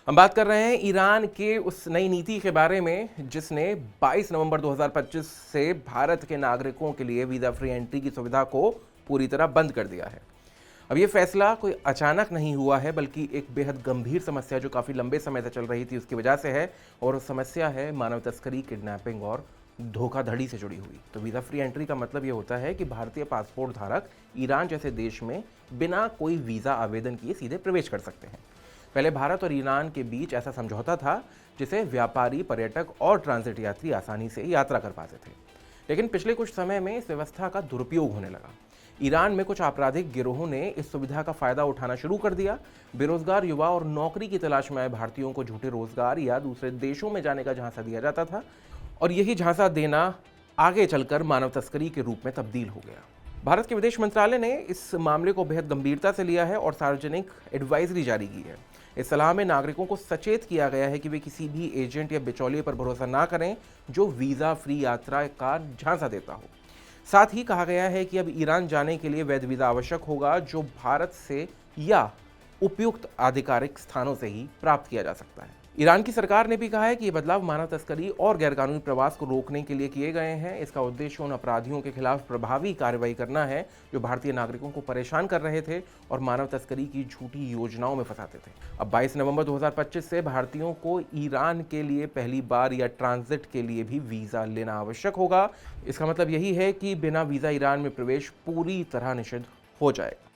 हम बात कर रहे हैं ईरान के उस नई नीति के बारे में जिसने 22 नवंबर 2025 से भारत के नागरिकों के लिए वीज़ा फ्री एंट्री की सुविधा को पूरी तरह बंद कर दिया है। अब ये फैसला कोई अचानक नहीं हुआ है, बल्कि एक बेहद गंभीर समस्या जो काफ़ी लंबे समय से चल रही थी उसकी वजह से है, और वो समस्या है मानव तस्करी, किडनैपिंग और धोखाधड़ी से जुड़ी हुई। तो वीज़ा फ्री एंट्री का मतलब ये होता है कि भारतीय पासपोर्ट धारक ईरान जैसे देश में बिना कोई वीज़ा आवेदन किए सीधे प्रवेश कर सकते हैं। पहले भारत और ईरान के बीच ऐसा समझौता था जिसे व्यापारी, पर्यटक और ट्रांजिट यात्री आसानी से यात्रा कर पाते थे। लेकिन पिछले कुछ समय में इस व्यवस्था का दुरुपयोग होने लगा। ईरान में कुछ आपराधिक गिरोहों ने इस सुविधा का फायदा उठाना शुरू कर दिया। बेरोजगार युवा और नौकरी की तलाश में आए भारतीयों को झूठे रोजगार या दूसरे देशों में जाने का झांसा दिया जाता था, और यही झांसा देना आगे चलकर मानव तस्करी के रूप में तब्दील हो गया। भारत के विदेश मंत्रालय ने इस मामले को बेहद गंभीरता से लिया है और सार्वजनिक एडवाइजरी जारी की है। इस सलाह में नागरिकों को सचेत किया गया है कि वे किसी भी एजेंट या बिचौलिए पर भरोसा ना करें जो वीज़ा फ्री यात्रा का झांसा देता हो। साथ ही कहा गया है कि अब ईरान जाने के लिए वैध वीज़ा आवश्यक होगा, जो भारत से या उपयुक्त आधिकारिक स्थानों से ही प्राप्त किया जा सकता है। ईरान की सरकार ने भी कहा है कि ये बदलाव मानव तस्करी और गैरकानूनी प्रवास को रोकने के लिए किए गए हैं। इसका उद्देश्य उन अपराधियों के खिलाफ प्रभावी कार्रवाई करना है जो भारतीय नागरिकों को परेशान कर रहे थे और मानव तस्करी की झूठी योजनाओं में फंसाते थे। अब 22 नवंबर 2025 से भारतीयों को ईरान के लिए पहली बार या ट्रांजिट के लिए भी वीज़ा लेना आवश्यक होगा। इसका मतलब यही है कि बिना वीज़ा ईरान में प्रवेश पूरी तरह निषिद्ध हो जाएगा।